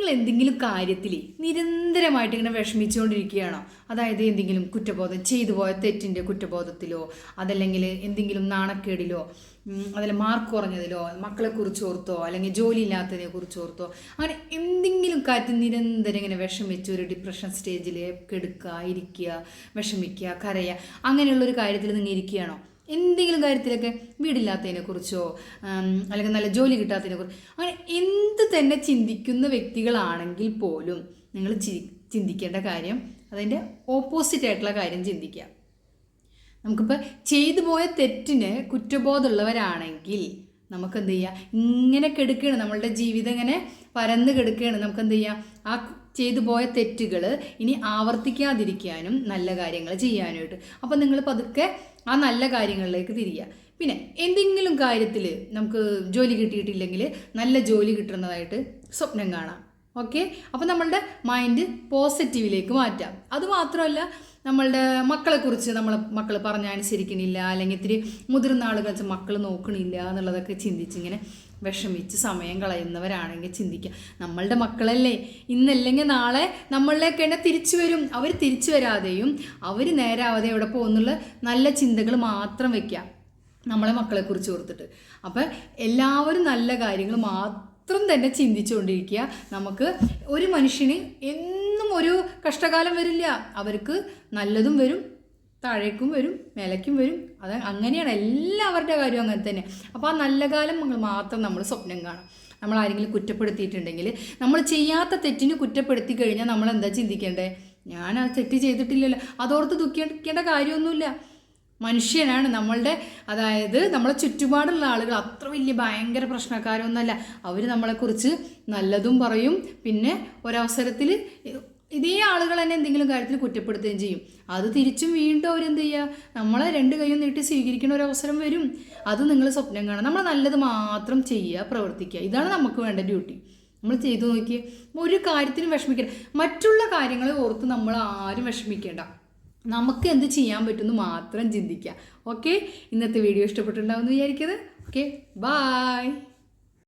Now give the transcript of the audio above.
നിങ്ങൾ എന്തെങ്കിലും കാര്യത്തിൽ നിരന്തരമായിട്ട് ഇങ്ങനെ വിഷമിച്ചുകൊണ്ടിരിക്കുകയാണോ? അതായത് എന്തെങ്കിലും കുറ്റബോധം ചെയ്തു പോയ തെറ്റിൻ്റെ കുറ്റബോധത്തിലോ, അതല്ലെങ്കിൽ എന്തെങ്കിലും നാണക്കേടിലോ, അതല്ല മാർക്ക് കുറഞ്ഞതിലോ, മക്കളെക്കുറിച്ച് ഓർത്തോ, അല്ലെങ്കിൽ ജോലി ഇല്ലാത്തതിനെ കുറിച്ച് ഓർത്തോ, അങ്ങനെ എന്തെങ്കിലും കാര്യത്തിൽ നിരന്തരം ഇങ്ങനെ വിഷമിച്ച് ഒരു ഡിപ്രഷൻ സ്റ്റേജിലേക്ക് എടുക്കുക, ഇരിക്കുക, വിഷമിക്കുക, കരയുക, അങ്ങനെയുള്ളൊരു കാര്യത്തിൽ നിങ്ങൾ ഇരിക്കുകയാണോ? എന്തെങ്കിലും കാര്യത്തിലൊക്കെ വീടില്ലാത്തതിനെ കുറിച്ചോ അല്ലെങ്കിൽ നല്ല ജോലി കിട്ടാത്തതിനെ കുറിച്ച് അങ്ങനെ എന്ത് തന്നെ ചിന്തിക്കുന്ന വ്യക്തികളാണെങ്കിൽ പോലും നിങ്ങൾ ചിന്തിക്കേണ്ട കാര്യം അതിൻ്റെ ഓപ്പോസിറ്റ് ആയിട്ടുള്ള കാര്യം ചിന്തിക്കുക. നമുക്കിപ്പോൾ ചെയ്തു പോയ തെറ്റിന് കുറ്റബോധമുള്ളവരാണെങ്കിൽ നമുക്ക് എന്ത് ചെയ്യുക, ഇങ്ങനെ കെടുക്കുകയാണ്, നമ്മളുടെ ജീവിതം ഇങ്ങനെ പരന്ന് കെടുക്കുകയാണ്. നമുക്ക് എന്ത് ചെയ്യാം, ആ ചെയ്തു പോയ തെറ്റുകൾ ഇനി ആവർത്തിക്കാതിരിക്കാനും നല്ല കാര്യങ്ങൾ ചെയ്യാനായിട്ട്. അപ്പം നിങ്ങൾ പതുക്കെ ആ നല്ല കാര്യങ്ങളിലേക്ക് തിരിയുക. പിന്നെ എന്തെങ്കിലും കാര്യത്തിൽ നമുക്ക് ജോലി കിട്ടിയിട്ടില്ലെങ്കിൽ നല്ല ജോലി കിട്ടുന്നതായിട്ട് സ്വപ്നം കാണാം. ഓക്കെ, അപ്പോൾ നമ്മളുടെ മൈൻഡ് പോസിറ്റീവിലേക്ക് മാറ്റാം. അതുമാത്രമല്ല, നമ്മളുടെ മക്കളെക്കുറിച്ച് മക്കൾ പറഞ്ഞനുസരിക്കണില്ല, അല്ലെങ്കിൽ ഇത്തിരി മുതിർന്ന ആളുകൾ മക്കൾ നോക്കണില്ല എന്നുള്ളതൊക്കെ ചിന്തിച്ചിങ്ങനെ വിഷമിച്ച് സമയം കളയുന്നവരാണെങ്കിൽ ചിന്തിക്കുക, നമ്മളുടെ മക്കളല്ലേ, ഇന്നല്ലെങ്കിൽ നാളെ നമ്മളിലേക്ക് തന്നെ തിരിച്ചു വരും. അവർ തിരിച്ചു വരാതെയും അവർ നേരാവാതെ എവിടെ പോകുന്നുള്ള നല്ല ചിന്തകൾ മാത്രം വയ്ക്കുക നമ്മളെ മക്കളെക്കുറിച്ച് ഓർത്തിട്ട്. അപ്പം എല്ലാവരും നല്ല കാര്യങ്ങൾ മാത്രം തന്നെ ചിന്തിച്ചുകൊണ്ടിരിക്കുക. നമുക്ക് ഒരു മനുഷ്യന് എന്നും ഒരു കഷ്ടകാലം വരില്ല. അവർക്ക് നല്ലതും വരും, താഴേക്കും വരും, മേലേക്കും വരും. അത് അങ്ങനെയാണ് എല്ലാവരുടെ കാര്യവും അങ്ങനെ തന്നെ. അപ്പോൾ ആ നല്ല കാലം മാത്രം നമ്മൾ സ്വപ്നം കാണാം. നമ്മൾ ആരെങ്കിലും കുറ്റപ്പെടുത്തിയിട്ടുണ്ടെങ്കിൽ, നമ്മൾ ചെയ്യാത്ത തെറ്റിന് കുറ്റപ്പെടുത്തി കഴിഞ്ഞാൽ നമ്മൾ എന്താ ചിന്തിക്കേണ്ടേ? ഞാൻ ആ തെറ്റ് ചെയ്തിട്ടില്ലല്ലോ, അതോർത്ത് ദുഃഖിക്കേണ്ട കാര്യമൊന്നുമില്ല. മനുഷ്യനാണ് നമ്മളുടെ, അതായത് നമ്മളെ ചുറ്റുപാടുള്ള ആളുകൾ അത്ര വലിയ ഭയങ്കര പ്രശ്നക്കാരൊന്നുമല്ല. അവർ നമ്മളെക്കുറിച്ച് നല്ലതും പറയും, പിന്നെ ഒരവസരത്തിൽ ഇതേ ആളുകൾ തന്നെ എന്തെങ്കിലും കാര്യത്തിൽ കുറ്റപ്പെടുത്തുകയും ചെയ്യും. അത് തിരിച്ചും വീണ്ടും അവരെന്ത് ചെയ്യുക, നമ്മളെ രണ്ട് കൈയും നീട്ടി സ്വീകരിക്കുന്ന ഒരവസരം വരും. അത് നിങ്ങൾ സ്വപ്നം കാണാം. നമ്മൾ നല്ലത് മാത്രം ചെയ്യുക, പ്രവർത്തിക്കുക. ഇതാണ് നമുക്ക് വേണ്ട ഡ്യൂട്ടി. നമ്മൾ ചെയ്തു നോക്കിയേ, ഒരു കാര്യത്തിനും വിഷമിക്കേണ്ട. മറ്റുള്ള കാര്യങ്ങളെ ഓർത്ത് നമ്മൾ ആരും വിഷമിക്കേണ്ട. നമുക്ക് എന്ത് ചെയ്യാൻ പറ്റുമെന്ന് മാത്രം ചിന്തിക്കുക. ഓക്കെ, ഇന്നത്തെ വീഡിയോ ഇഷ്ടപ്പെട്ടിട്ടുണ്ടാവുമെന്ന് വിചാരിക്കുന്നത്. Okay, bye.